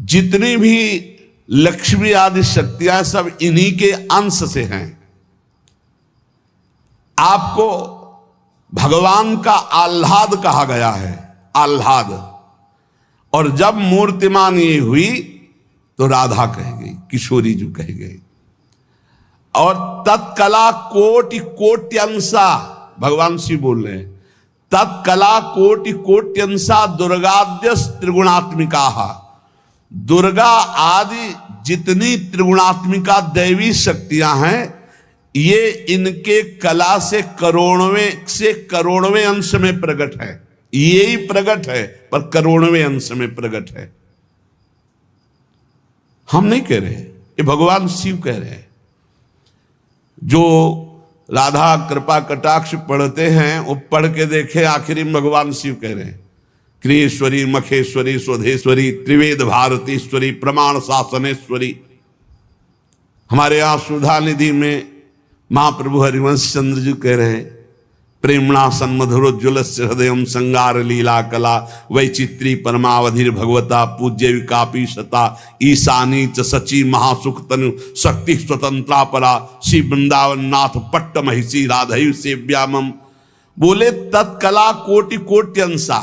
जितनी भी लक्ष्मी आदि शक्तियां सब इन्हीं के अंश से हैं। आपको भगवान का आह्लाद कहा गया है, आह्लाद। और जब मूर्तिमान ये हुई तो राधा कह गई, किशोरी जी कह गई। और तत्कला कोटि कोट्यंसा, भगवान शिव बोल रहे हैं, तत्कला कोटि कोट्यंसा दुर्गाद्य त्रिगुणात्मिका। दुर्गा आदि जितनी त्रिगुणात्मिका दैवी शक्तियां हैं, ये इनके कला से करोड़वें अंश में प्रकट है। यही प्रकट है पर करोड़वें अंश में प्रकट है। हम नहीं कह रहे, ये भगवान शिव कह रहे हैं। जो राधा कृपा कटाक्ष पढ़ते हैं वो पढ़ के देखे, आखिरी में भगवान शिव कह रहे हैं, क्रियेश्वरी मखेश्वरी स्वधेश्वरी त्रिवेद भारतीश्वरी प्रमाण शासनेश्वरी। हमारे यहां सुधा निधि में महाप्रभु हरिवंश चंद्र जी कह रहे हैं, प्रेमणा सन्मधुरोज्वल हृदय संगार लीला कला वैचित्री परमावधिर भगवता पूज्य विकापी शता ईशानी च सची महासुख तनु शक्ति स्वतंत्रा परा श्री वृंदावन नाथ पट्ट महिषी राधयु सेव्यामम। बोले तत्कला कोटि कोट्यंसा,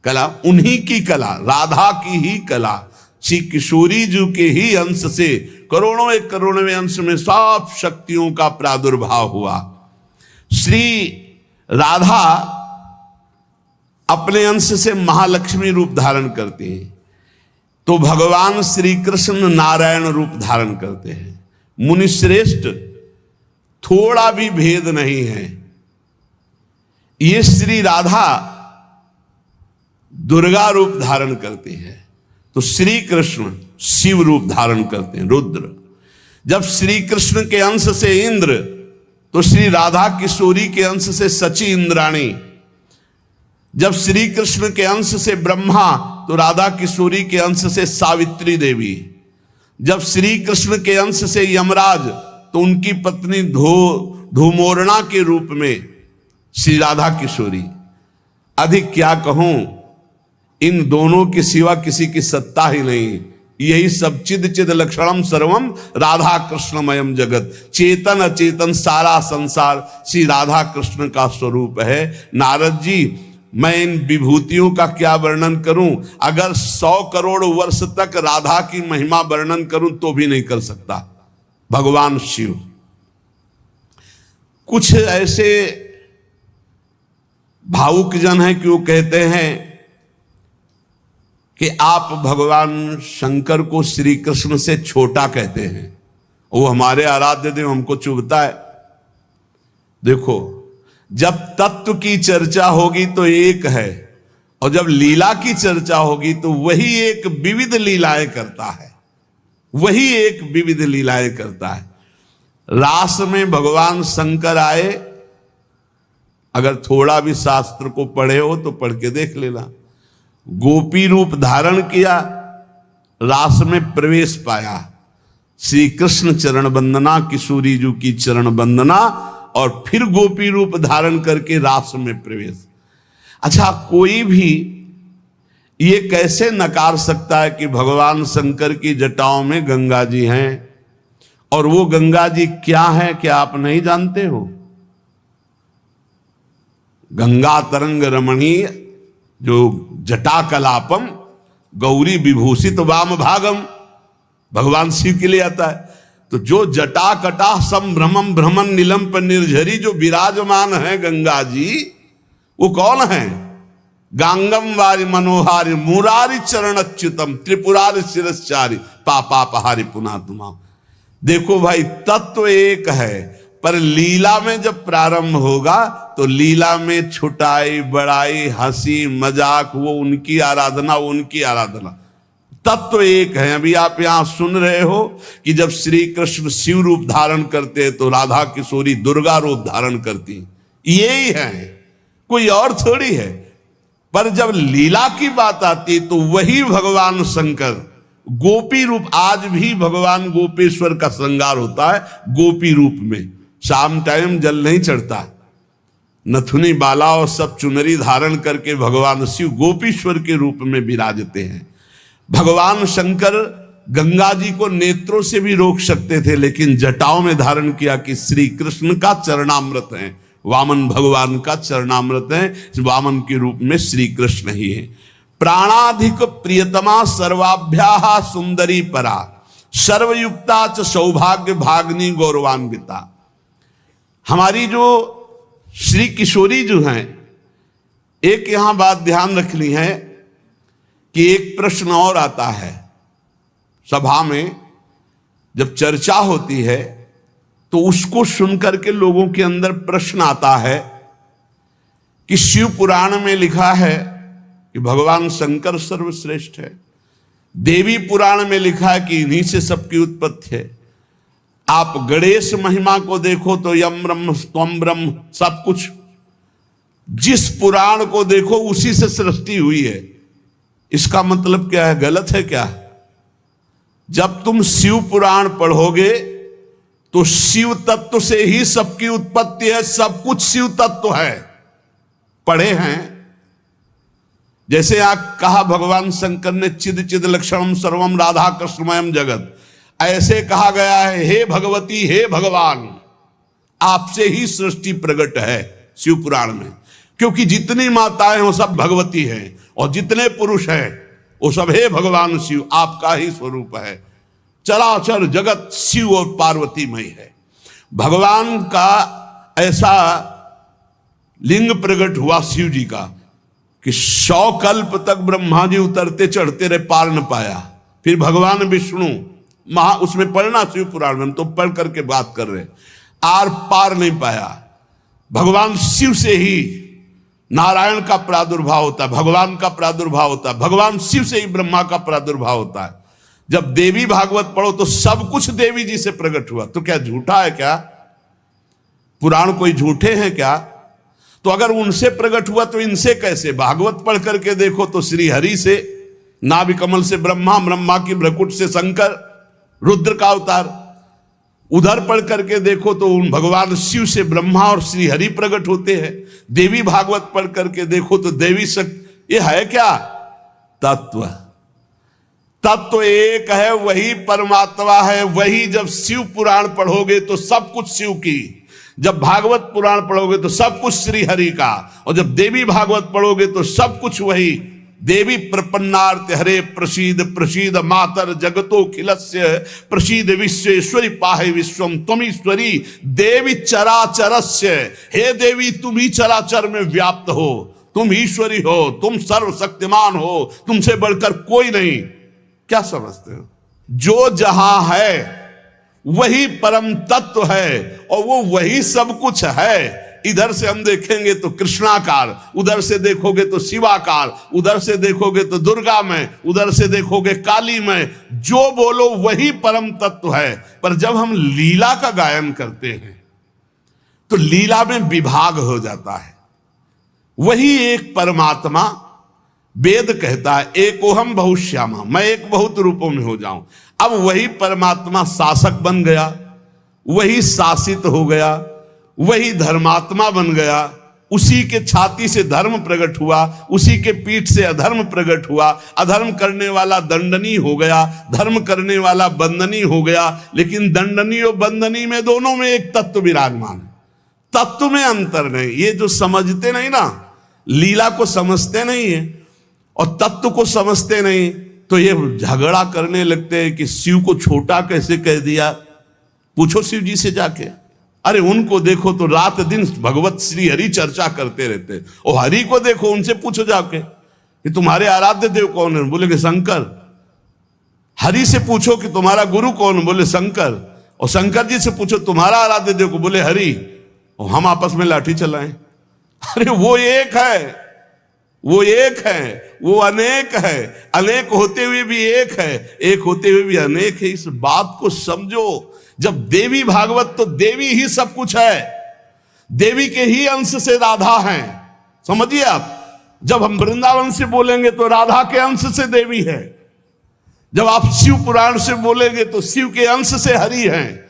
कला उन्हीं की कला, राधा की ही कला, श्री किशोरी जी के ही अंश से करोड़ों अंश में सब शक्तियों का प्रादुर्भाव हुआ। श्री राधा अपने अंश से महालक्ष्मी रूप धारण करती हैं, तो भगवान श्री कृष्ण नारायण रूप धारण करते हैं। मुनिश्रेष्ठ थोड़ा भी भेद नहीं है। ये श्री राधा दुर्गा रूप धारण करती है, तो श्री कृष्ण शिव रूप धारण करते हैं, रुद्र। जब श्री कृष्ण के अंश से इंद्र, तो श्री राधा किशोरी के अंश से सची इंद्राणी। जब श्री कृष्ण के अंश से ब्रह्मा, तो राधा किशोरी के अंश से सावित्री देवी। जब श्री कृष्ण के अंश से यमराज, तो उनकी पत्नी धूमोरणा के रूप में श्री राधा किशोरी। अधिक क्या कहूं, इन दोनों के सिवा किसी की सत्ता ही नहीं। यही सब चिद चिद लक्षणम सर्वम राधा कृष्णमयम जगत। चेतन अचेतन सारा संसार श्री राधा कृष्ण का स्वरूप है। नारद जी, मैं इन विभूतियों का क्या वर्णन करूं? अगर 100 करोड़ वर्ष तक राधा की महिमा वर्णन करूं तो भी नहीं कर सकता। भगवान शिव कुछ ऐसे भावुक जन हैं कि वो कहते हैं कि आप भगवान शंकर को श्री कृष्ण से छोटा कहते हैं, वो हमारे आराध्य देव, हमको चुभता है। देखो, जब तत्व की चर्चा होगी तो एक है, और जब लीला की चर्चा होगी तो वही एक विविध लीलाएं करता है, वही एक विविध लीलाएं करता है। रास में भगवान शंकर आए, अगर थोड़ा भी शास्त्र को पढ़े हो तो पढ़ के देख लेना। गोपी रूप धारण किया, रास में प्रवेश पाया, श्री कृष्ण चरण वंदना, किशोरी जी की चरण वंदना, और फिर गोपी रूप धारण करके रास में प्रवेश। अच्छा, कोई भी ये कैसे नकार सकता है कि भगवान शंकर की जटाओं में गंगा जी हैं, और वो गंगा जी क्या है, क्या आप नहीं जानते हो? गंगा तरंग रमणीय जो जटा कलापम गौरी विभूषित वाम भागम, भगवान शिव के लिए आता है। तो जो जटा कटा संभ्रमम भ्रमण नीलम पर निर्झरी जो विराजमान है गंगा जी, वो कौन है? गांगम वारि मनोहारि मुरारी चरण अच्युतम त्रिपुरारि शिरश्चारी पापापहारि पुना तुमा। देखो भाई, तत्व एक है, पर लीला में जब प्रारंभ होगा तो लीला में छुटाई बड़ाई हंसी मजाक, वो उनकी आराधना, वो उनकी आराधना। तत्व एक है। अभी आप यहां सुन रहे हो कि जब श्री कृष्ण शिव रूप धारण करते हैं तो राधा किशोरी दुर्गा रूप धारण करती, यही है, कोई और थोड़ी है। पर जब लीला की बात आती तो वही भगवान शंकर गोपी रूप, आज भी भगवान गोपेश्वर का श्रृंगार होता है गोपी रूप में। शाम टाइम जल नहीं चढ़ता, नथुनी बाला और सब चुनरी धारण करके भगवान शिव गोपीश्वर के रूप में विराजते हैं। भगवान शंकर गंगा जी को नेत्रों से भी रोक सकते थे, लेकिन जटाओं में धारण किया कि श्री कृष्ण का चरणामृत है, वामन भगवान का चरणामृत है, वामन के रूप में श्री कृष्ण ही है। प्राणाधिक प्रियतमा सर्वाभ्याः सुंदरी परा, सर्वयुक्ता च सौभाग्य भाग्नि गौरवान्विता। हमारी जो श्री किशोरी जो हैं, एक यहां बात ध्यान रखनी है कि एक प्रश्न और आता है सभा में, जब चर्चा होती है तो उसको सुनकर के लोगों के अंदर प्रश्न आता है कि शिव पुराण में लिखा है कि भगवान शंकर सर्वश्रेष्ठ है, देवी पुराण में लिखा है कि इन्हीं से सबकी उत्पत्ति है, आप गणेश महिमा को देखो तो यम ब्रह्म त्वम ब्रह्म, सब कुछ जिस पुराण को देखो उसी से सृष्टि हुई है। इसका मतलब क्या है? गलत है क्या? जब तुम शिव पुराण पढ़ोगे तो शिव तत्व से ही सबकी उत्पत्ति है, सब कुछ शिव तत्व है, पढ़े हैं। जैसे आप कहा भगवान शंकर ने चिद चिद लक्षणम सर्वम राधा कृष्णमयम जगत, ऐसे कहा गया है हे भगवती हे भगवान, आपसे ही सृष्टि प्रकट है शिव पुराण में, क्योंकि जितनी माताएं वो सब भगवती हैं और जितने पुरुष हैं वो सब हे भगवान शिव, आपका ही स्वरूप है। चराचर जगत शिव और पार्वतीमय है। भगवान का ऐसा लिंग प्रकट हुआ शिव जी का कि 100 कल्प तक ब्रह्मा जी उतरते चढ़ते रहे, पार न पाया। फिर भगवान विष्णु उसमें पढ़ना शिव पुराण में, हम तो पढ़ करके बात कर रहे, आर पार नहीं पाया। भगवान शिव से ही नारायण का प्रादुर्भाव होता है, भगवान का प्रादुर्भाव होता है, भगवान शिव से ही ब्रह्मा का प्रादुर्भाव होता है। जब देवी भागवत पढ़ो तो सब कुछ देवी जी से प्रकट हुआ, तो क्या झूठा है क्या? पुराण कोई झूठे हैं क्या? तो अगर उनसे प्रकट हुआ तो इनसे कैसे? भागवत पढ़ करके देखो तो श्री हरि से, नाभि कमल से ब्रह्मा, ब्रह्मा की भ्रकुट से शंकर, रुद्र का अवतार। उधर पढ़ करके देखो तो उन भगवान शिव से ब्रह्मा और श्री हरि प्रकट होते हैं। देवी भागवत पढ़ करके देखो तो देवी शक्ति। ये है क्या? तत्व। तत्व एक है, वही परमात्मा है, वही। जब शिव पुराण पढ़ोगे तो सब कुछ शिव की, जब भागवत पुराण पढ़ोगे तो सब कुछ श्री हरि का, और जब देवी भागवत पढ़ोगे तो सब कुछ वही। देवी प्रपन्नार्थ हरे प्रसीद प्रसीद मातर जगतो खिलस्य प्रसीद विश्वेश्वरी पाहे विश्वम त्वमीश्वरी देवी चराचरस्य। हे देवी, तुम ही चराचर में व्याप्त हो, तुम ईश्वरी हो, तुम सर्वशक्तिमान हो, तुमसे बढ़कर कोई नहीं। क्या समझते हो? जो जहां है वही परम तत्व है और वो वही सब कुछ है। इधर से हम देखेंगे तो कृष्णाकार, उधर से देखोगे तो शिवाकार, उधर से देखोगे तो दुर्गा में, उधर से देखोगे काली में। जो बोलो वही परम तत्व है। पर जब हम लीला का गायन करते हैं तो लीला में विभाग हो जाता है। वही एक परमात्मा, वेद कहता है एकोहम बहुश्यामा, मैं एक बहुत रूपों में हो जाऊं। अब वही परमात्मा शासक बन गया, वही शासित हो गया, वही धर्मात्मा बन गया। उसी के छाती से धर्म प्रकट हुआ, उसी के पीठ से अधर्म प्रकट हुआ। अधर्म करने वाला दंडनीय हो गया, धर्म करने वाला बंदनीय हो गया। लेकिन दंडनीय और बंदनीय में दोनों में एक तत्व विराजमान है, तत्व में अंतर नहीं। ये जो समझते नहीं ना, लीला को समझते नहीं है और तत्व को समझते नहीं, तो ये झगड़ा करने लगते हैं कि शिव को छोटा कैसे कह दिया। पूछो शिव जी से जाके, अरे उनको देखो तो रात दिन भगवत श्री हरि चर्चा करते रहते, और हरि को देखो, उनसे पूछो जाके कि तुम्हारे आराध्य देव कौन है, बोलेंगे शंकर। हरि से पूछो कि तुम्हारा गुरु कौन, बोले शंकर। और शंकर जी से पूछो तुम्हारा आराध्य देव को, बोले हरि। और हम आपस में लाठी चलाएं। अरे वो एक है, वो एक है, वो अनेक है। अनेक होते हुए भी एक है, एक होते हुए भी अनेक है। इस बात को समझो। जब देवी भागवत तो देवी ही सब कुछ है, देवी के ही अंश से राधा है, समझिए आप। जब हम वृंदावन से बोलेंगे तो राधा के अंश से देवी है, जब आप शिव पुराण से बोलेंगे तो शिव के अंश से हरि है,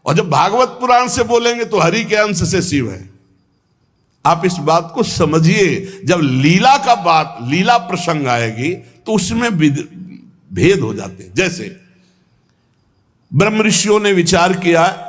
और जब भागवत पुराण से बोलेंगे तो हरि के अंश से शिव है। आप इस बात को समझिए। जब लीला का बात, लीला प्रसंग आएगी तो उसमें भेद हो जाते हैं। जैसे ब्रह्म ऋषियों ने विचार किया